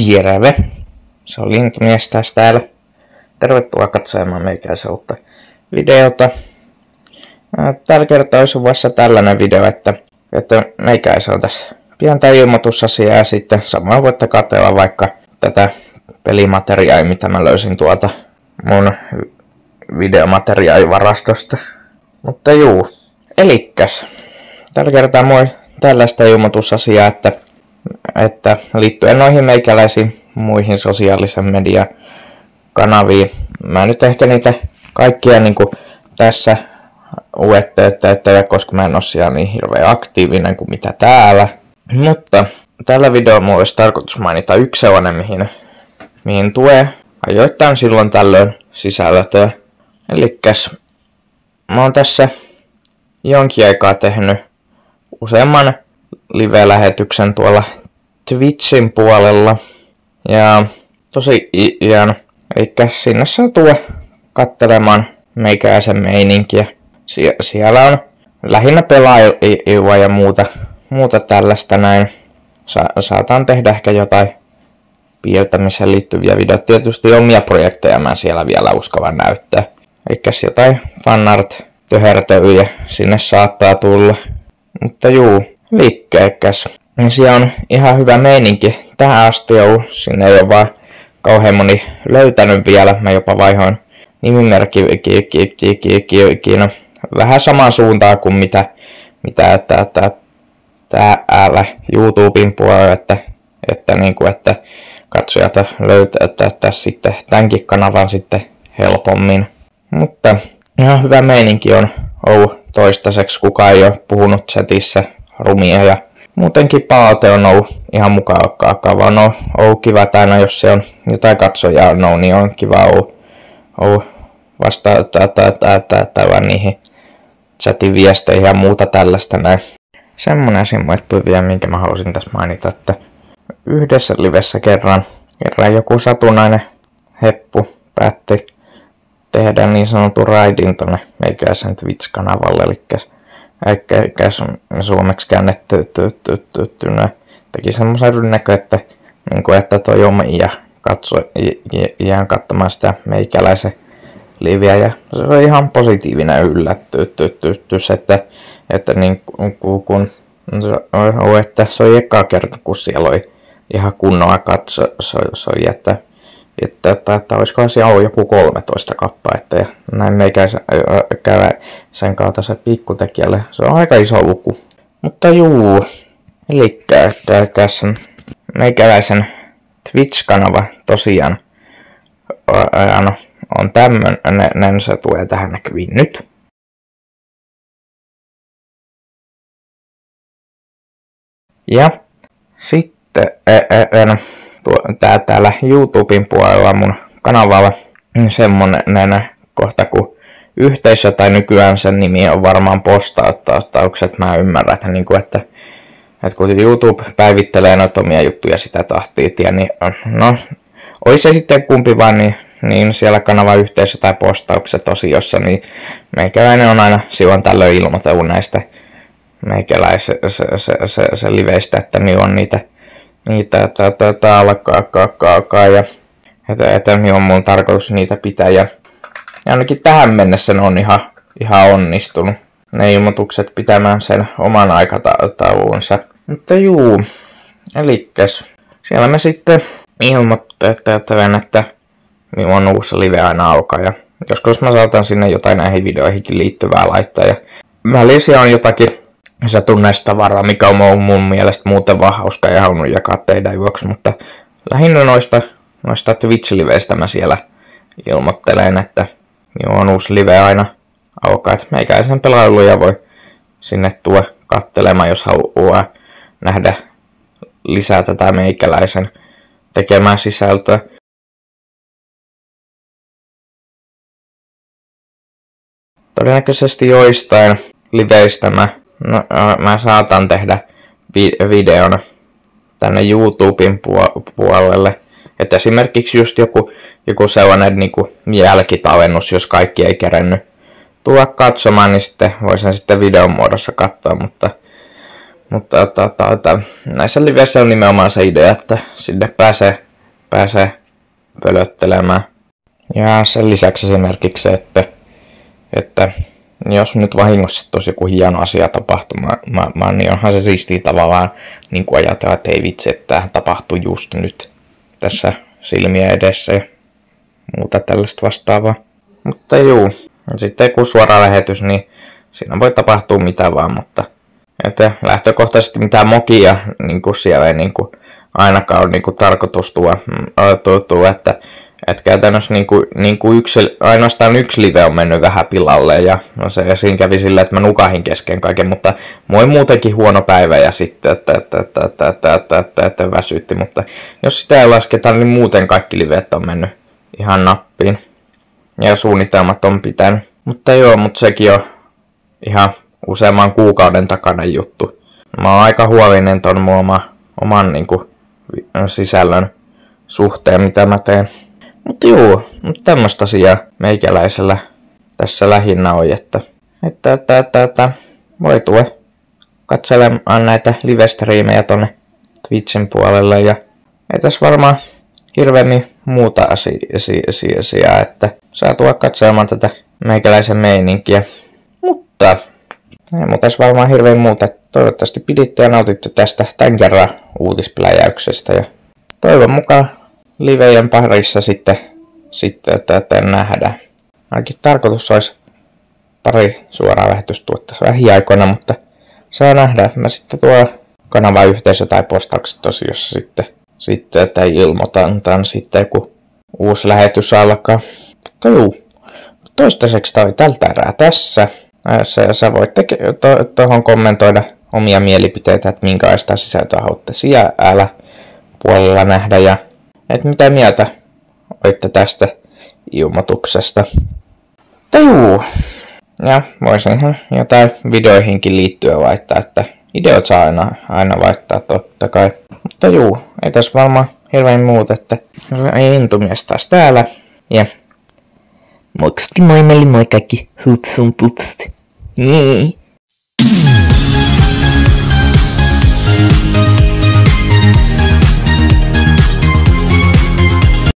Terve! Se on Linkmies taas täällä. Tervetuloa katsomaan meikäisen uutta videota. Tällä kertaa olisi vuossa tällainen video, että meikäisen on tässä pientä ilmoitusasiaa ja sitten samoin voitte katsella vaikka tätä pelimateriaalia, mitä mä löysin tuolta mun videomateriaalivarastosta. Mutta juu, elikkäs tällä kertaa moi tällaista ilmoitusasiaa, että liittyen noihin meikäläisiin muihin sosiaalisen median kanaviin. Mä nyt ehkä niitä kaikkia niinku tässä että koska mä en oo siellä niin hirveän aktiivinen kuin mitä täällä. Mutta tällä videolla mulla olisi tarkoitus mainita yksi sellainen, mihin tulee ajoittain silloin tällöin sisältöä. Elikkäs mä oon tässä jonkin aikaa tehnyt useamman live-lähetyksen tuolla Twitchin puolella. Ja tosi hieno. Elikkä sinne saa tulla katselemaan meikäläisen meininkiä. Siellä on lähinnä pelaajia ja muuta tällaista näin. Saataan tehdä ehkä jotain piirtämiseen liittyviä videoita. Tietysti omia projekteja mä siellä vielä uskallan näyttää. Elikkäs jotain fanart-töhertelyjä sinne saattaa tulla. Mutta juu, liikkeekäs. Siellä on ihan hyvä meininki tähän asti ollut. Sinne ei ole vaan kauhean moni löytänyt vielä. Mä jopa vaihoin nimimerkkiä vähän samaan suuntaan kuin mitä täällä YouTuben puolella, että katsojat löytää sitten tämänkin kanavan sitten helpommin. Mutta ihan hyvä meininki on ollut toistaiseksi, kukaan ei ole puhunut chatissä rumia ja muutenkin palaute on ollut ihan mukavaa. No, ollut kiva aina, jos se on jotain katsojaa, niin on kiva ollut vastaanottava niihin chatin viesteihin ja muuta tällaista näin. Semmonen asia mulle tuli vielä, minkä mä halusin tässä mainita, että yhdessä livessä kerran joku satunnainen heppu päätti tehdä niin sanotun raidin tonne meikäisen Twitch-kanavalle, eli suomeksi käännetty teki semmoisen rynnäkö, että toi omia jään katsomaan sitä meikäläisen liviä, ja se on ihan positiivinen yllätys, että se oli ekaa kerta, kun siellä oli ihan kunnolla katsoi, että olisiko siellä ollut joku 13 kappaletta, ja näin meikäisen kaltaisen pikkutekijälle se on aika iso luku. Mutta juu, eli meikäläisen Twitch-kanava tosiaan on tämmönen, se tulee tähän näkyviin nyt. Ja sitten täällä YouTuben puolella mun kanavalla semmonen kohta kun yhteisö, tai nykyään sen nimi on varmaan postaukset, mä ymmärrän, että kun YouTube päivittelee noita omia juttuja sitä tahtia, niin no, oli se sitten kumpi vaan, niin siellä kanava yhteisö tai postaukset osiossa, niin meikäläinen on aina silloin tällöin ilmoitellut näistä meikäläisen liveistä, että niin on niitä alkaa ja että niin on mun tarkoitus niitä pitää, ja ainakin tähän mennessä ne on ihan onnistunut ne ilmoitukset pitämään sen oman aikataulunsa. Mutta juu, elikkäs siellä me sitten ilmoittetaan, että milloin uusi live aina alkaa, ja joskus mä saatan sinne jotain näihin videoihinkin liittyvää laittaa, ja välillä on jotakin satunnaista tavaraa, mikä on mun mielestä muuten vaan hauska ja halunnut jakaa teidän vuoksi, mutta lähinnä noista Twitch-liveistä mä siellä ilmoittelen, että on uusi live aina alkaa, että meikäisen pelailuja voi sinne tuoda katselemaan, jos haluaa nähdä lisää tätä meikäläisen tekemää sisältöä. Todennäköisesti joistain liveistä mä saatan tehdä videon tänne YouTuben puolelle. Että esimerkiksi just joku sellainen niinku jälkitallennus, jos kaikki ei kerennyt tulla katsomaan, niin sitten voisin sitten videon muodossa katsoa, mutta näissä liveissä on nimenomaan se idea, että sinne pääsee pääsee pölöttelemään. Ja sen lisäksi esimerkiksi se, että jos nyt vahingossa tosi joku hieno asia tapahtumaan, niin onhan se siistiä tavallaan niin kuin ajatella, että ei vitsi, että tämä tapahtuu just nyt tässä silmiä edessä ja muuta tällaista vastaavaa. Mutta juu, sitten kun suora lähetys, niin siinä voi tapahtua mitä vaan, mutta että lähtökohtaisesti mitään mokia niin kuin siellä ei niin kuin ainakaan ole niin kuin tarkoitus tuoda, että käytännössä ainoastaan yksi live on mennyt vähän pilalle ja no se siinä kävi silleen, että mä nukahin kesken kaiken, mutta moi muutenkin huono päivä ja sitten, että väsytti, mutta jos sitä ei lasketa, niin muuten kaikki liveet on mennyt ihan nappiin ja suunnitelmat on pitänyt. Mutta joo, mutta sekin on ihan useamman kuukauden takana juttu. Mä oon aika huolinen ton mun oman niinku sisällön suhteen, mitä mä teen. Mutta juu, tämmöstä asiaa meikäläisellä tässä lähinnä on, että voi tulla katselemaan näitä live-striimejä tonne Twitchin puolelle ja ei tässä varmaan hirveämmin muuta asiaa, että saa tulla katselemaan tätä meikäläisen meininkiä. Mutta ei muuta tässä varmaan hirveän muuta. Toivottavasti piditte ja nautitte tästä tämän kerran uutispläjäyksestä ja toivon mukaan livejen parissa sitten että nähdään. Ainakin tarkoitus olisi pari suoraa lähetystä tuottaisi lähiaikoina, mutta saa nähdä. Mä sitten tuo kanavan yhteisö tai postaukset tosiaan sitten että ilmoitan sitten, kun uusi lähetys alkaa. Mutta juu, toistaiseksi toi tältä erää tässä. Sä voit tuohon kommentoida omia mielipiteitä, että minkälaista sisältöä haluatte siellä puolella nähdä ja että mitä mieltä olitte tästä ilmoituksesta. Mutta juu. Ja voisinhan jotain videoihinkin liittyen laittaa, että ideot saa aina laittaa totta kai. Mutta juu, ei tässä varmaan hirveän muuta, että Intumies taas täällä. Ja moikski moi kaikki hupsun pupsti. Jee.